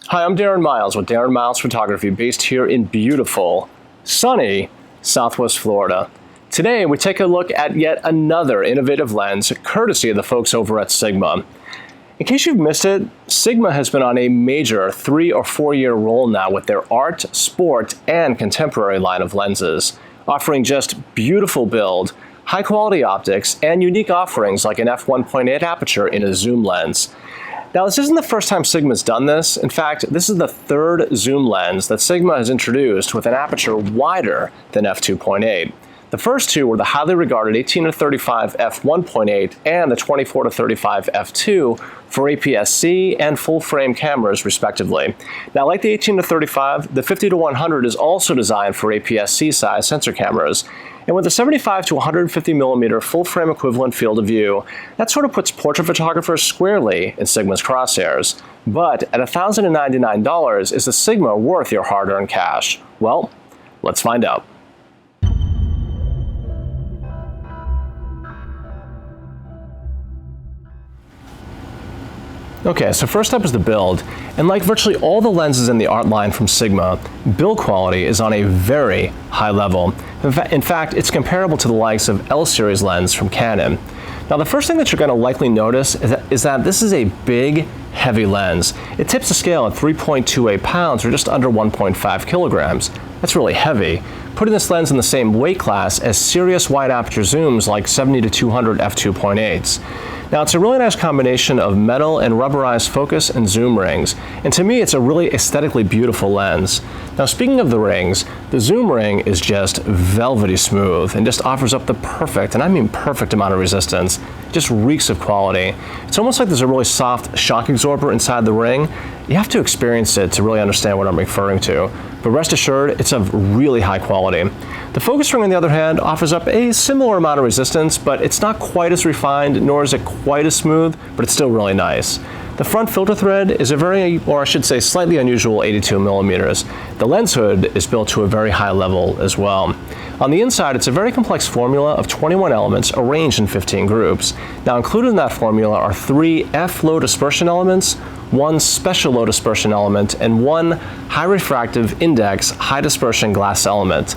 Hi, I'm Darren Miles with Darren Miles Photography, based here in beautiful, sunny Southwest Florida. Today, we take a look at yet another innovative lens, courtesy of the folks over at Sigma. In case you've missed it, Sigma has been on a major 3 or 4 year roll now with their art, sport, and contemporary line of lenses, offering just beautiful build, high-quality optics, and unique offerings like an f1.8 aperture in a zoom lens. Now, this isn't the first time Sigma's done this. In fact, this is the third zoom lens that Sigma has introduced with an aperture wider than f2.8. The first two were the highly regarded 18-35 f1.8 and the 24-35 f2 for APS-C and full-frame cameras, respectively. Now, like the 18-35, the 50-100 is also designed for APS-C size sensor cameras. And with a 75 to 150 millimeter full-frame equivalent field of view, that sort of puts portrait photographers squarely in Sigma's crosshairs. But at $1,099, is the Sigma worth your hard-earned cash? Well, let's find out. Okay, so first up is the build, and like virtually all the lenses in the art line from Sigma, build quality is on a very high level. In fact, it's comparable to the likes of L-series lens from Canon. Now, the first thing that you're going to likely notice is that this is a big, heavy lens. It tips the scale at 3.28 pounds, or just under 1.5 kilograms. That's really heavy, putting this lens in the same weight class as serious wide aperture zooms like 70 to 200 f2.8s. Now, it's a really nice combination of metal and rubberized focus and zoom rings, and to me it's a really aesthetically beautiful lens. Now, speaking of the rings, the zoom ring is just velvety smooth and just offers up the perfect, and I mean perfect, amount of resistance. It just reeks of quality. It's almost like there's a really soft shock absorber inside the ring. You have to experience it to really understand what I'm referring to, but rest assured, it's of really high quality. The focus ring, on the other hand, offers up a similar amount of resistance, but it's not quite as refined, nor is it quite as smooth, but it's still really nice. The front filter thread is a very, or I should say slightly unusual 82 millimeters. The lens hood is built to a very high level as well. On the inside, it's a very complex formula of 21 elements arranged in 15 groups. Now, included in that formula are 3 F-low dispersion elements, 1 special low dispersion element, and 1 high refractive index high dispersion glass element.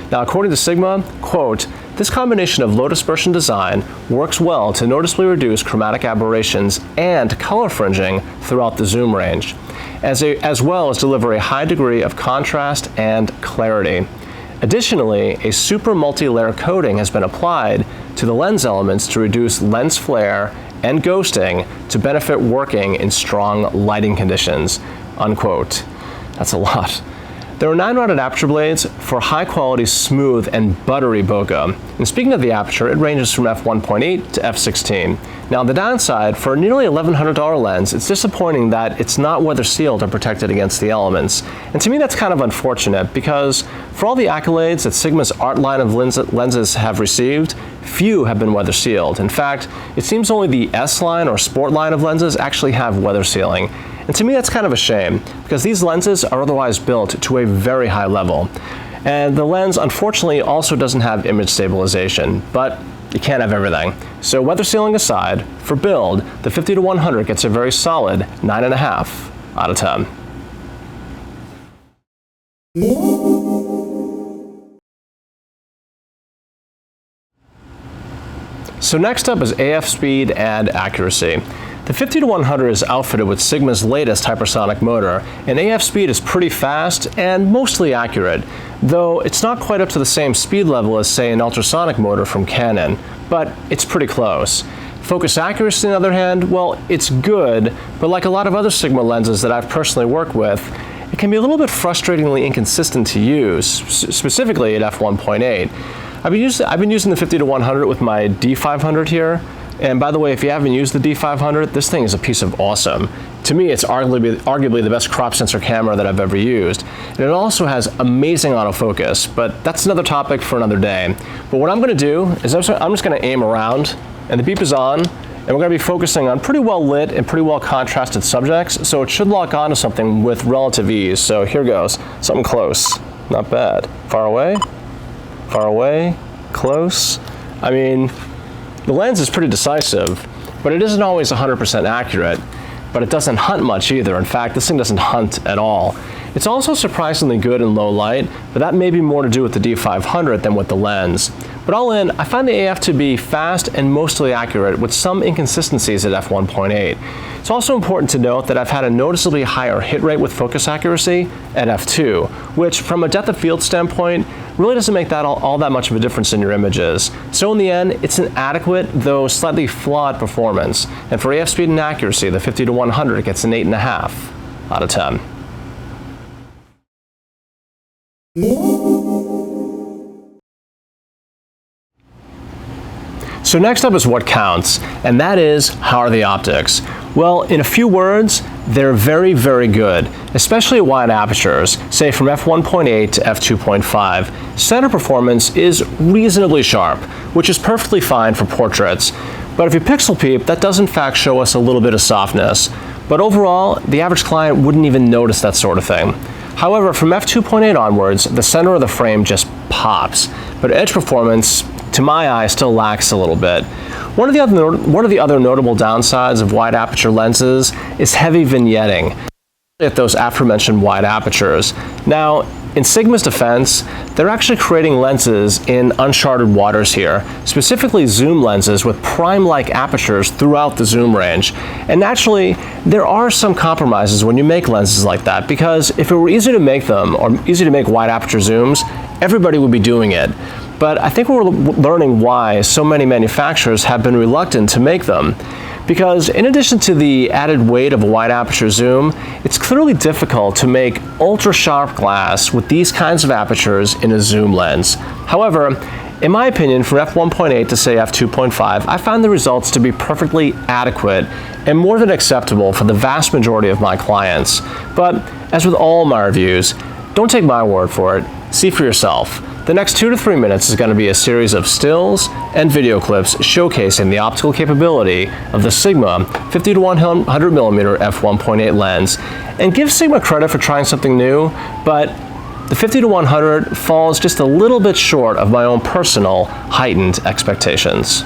Now, according to Sigma, quote, "This combination of low dispersion design works well to noticeably reduce chromatic aberrations and color fringing throughout the zoom range, as well as deliver a high degree of contrast and clarity. Additionally, a super multi-layer coating has been applied to the lens elements to reduce lens flare and ghosting to benefit working in strong lighting conditions," unquote. That's a lot. There are 9-rounded aperture blades for high-quality, smooth, and buttery bokeh. And speaking of the aperture, it ranges from f1.8 to f16. Now, the downside, for a nearly $1,100 lens, it's disappointing that it's not weather-sealed or protected against the elements. And to me, that's kind of unfortunate, because for all the accolades that Sigma's art line of lenses have received, few have been weather-sealed. In fact, it seems only the S line or sport line of lenses actually have weather sealing. And to me, that's kind of a shame, because these lenses are otherwise built to a very high level. And the lens, unfortunately, also doesn't have image stabilization, but you can't have everything. So weather sealing aside, for build, the 50-100 gets a very solid 9.5 out of 10. So next up is AF speed and accuracy. The 50-100 is outfitted with Sigma's latest hypersonic motor, and AF speed is pretty fast and mostly accurate, though it's not quite up to the same speed level as, say, an ultrasonic motor from Canon, but it's pretty close. Focus accuracy, on the other hand, well, it's good, but like a lot of other Sigma lenses that I've personally worked with, it can be a little bit frustratingly inconsistent to use, specifically at f1.8. I've been using the 50-100 with my D500 here. And by the way, if you haven't used the D500, this thing is a piece of awesome. To me, it's arguably the best crop sensor camera that I've ever used. And it also has amazing autofocus, but that's another topic for another day. But what I'm gonna do is I'm just gonna aim around, and the beep is on, and we're gonna be focusing on pretty well lit and pretty well contrasted subjects, so it should lock onto something with relative ease. So here goes, something close, not bad. Far away, close. I mean, the lens is pretty decisive, but it isn't always 100% accurate. but it doesn't hunt much either. In fact, this thing doesn't hunt at all. It's also surprisingly good in low light, but that may be more to do with the D500 than with the lens. But all in, I find the AF to be fast and mostly accurate with some inconsistencies at f1.8. It's also important to note that I've had a noticeably higher hit rate with focus accuracy at f2, which from a depth of field standpoint really doesn't make that all that much of a difference in your images. So in the end, it's an adequate, though slightly flawed performance. And for AF speed and accuracy, the 50-100 gets an 8.5 out of 10. So next up is what counts, and that is, how are the optics? Well, in a few words, they're very, very good, especially at wide apertures, say from f1.8 to f2.5. Center performance is reasonably sharp, which is perfectly fine for portraits. But if you pixel peep, that does in fact show us a little bit of softness. But overall, the average client wouldn't even notice that sort of thing. However, from f2.8 onwards, the center of the frame just pops, but edge performance, to my eye, still lacks a little bit. One of the other notable downsides of wide aperture lenses is heavy vignetting at those aforementioned wide apertures. Now, in Sigma's defense, they're actually creating lenses in uncharted waters here, specifically zoom lenses with prime-like apertures throughout the zoom range. And naturally, there are some compromises when you make lenses like that, because if it were easy to make them, or easy to make wide aperture zooms, everybody would be doing it. But I think we're learning why so many manufacturers have been reluctant to make them. Because in addition to the added weight of a wide aperture zoom, it's clearly difficult to make ultra sharp glass with these kinds of apertures in a zoom lens. However, in my opinion, from f1.8 to say f2.5, I found the results to be perfectly adequate and more than acceptable for the vast majority of my clients. But as with all my reviews, don't take my word for it, see for yourself. The next 2 to 3 minutes is going to be a series of stills and video clips showcasing the optical capability of the Sigma 50-100mm f1.8 lens. And give Sigma credit for trying something new, but the 50-100 falls just a little bit short of my own personal heightened expectations.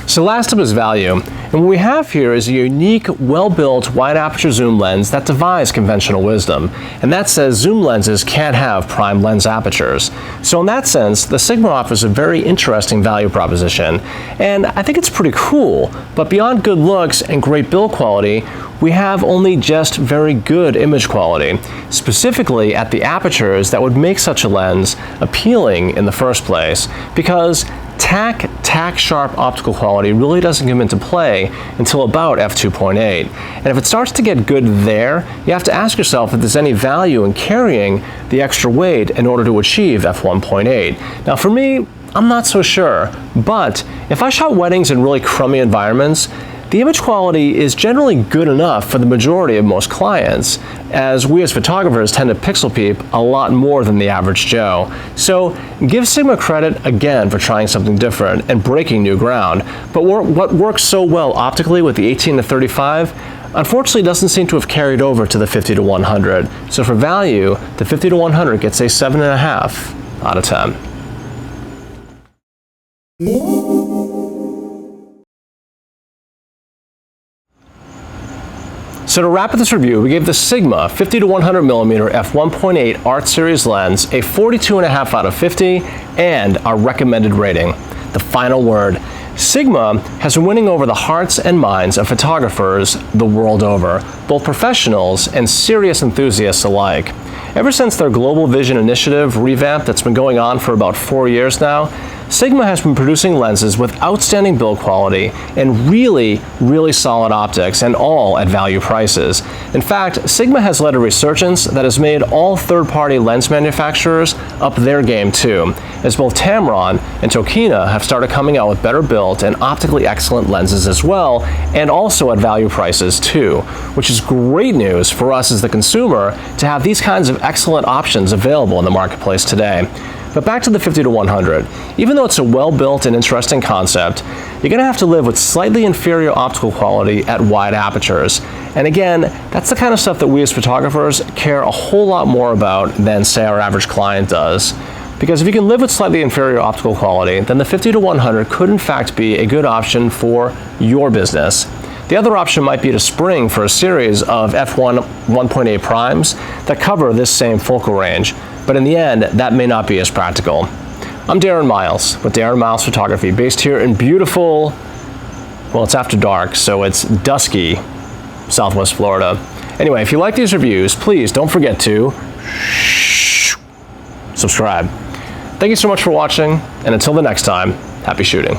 So last up is value, and what we have here is a unique, well-built wide aperture zoom lens that defies conventional wisdom, and that says zoom lenses can't have prime lens apertures. So in that sense, the Sigma offers a very interesting value proposition, and I think it's pretty cool, but beyond good looks and great build quality, we have only just very good image quality, specifically at the apertures that would make such a lens appealing in the first place, because tack sharp optical quality really doesn't come into play until about f2.8. And if it starts to get good there, you have to ask yourself if there's any value in carrying the extra weight in order to achieve f1.8. Now for me, I'm not so sure, but if I shot weddings in really crummy environments, the image quality is generally good enough for the majority of most clients, as we as photographers tend to pixel peep a lot more than the average Joe. So give Sigma credit again for trying something different and breaking new ground, but what works so well optically with the 18-35 unfortunately doesn't seem to have carried over to the 50-100. So for value, the 50-100 gets a 7.5 out of 10. So to wrap up this review, we gave the Sigma 50-100mm f1.8 Art Series lens a 42.5 out of 50 and our recommended rating. The final word. Sigma has been winning over the hearts and minds of photographers the world over, both professionals and serious enthusiasts alike. Ever since their Global Vision Initiative revamp that's been going on for about 4 years now, Sigma has been producing lenses with outstanding build quality and really solid optics, and all at value prices. In fact, Sigma has led a resurgence that has made all third-party lens manufacturers up their game too, as both Tamron and Tokina have started coming out with better built and optically excellent lenses as well, and also at value prices too, which is great news for us as the consumer to have these kinds of excellent options available in the marketplace today. But back to the 50-100. Even though it's a well-built and interesting concept, you're going to have to live with slightly inferior optical quality at wide apertures. And again, that's the kind of stuff that we as photographers care a whole lot more about than, say, our average client does. Because if you can live with slightly inferior optical quality, then the 50-100 could in fact be a good option for your business. The other option might be to spring for a series of f1 1.8 primes that cover this same focal range. But in the end, that may not be as practical. I'm Darren Miles with Darren Miles Photography, based here in beautiful, well, it's after dark, so it's dusky, Southwest Florida. Anyway, if you like these reviews, please don't forget to subscribe. Thank you so much for watching, and until the next time, happy shooting.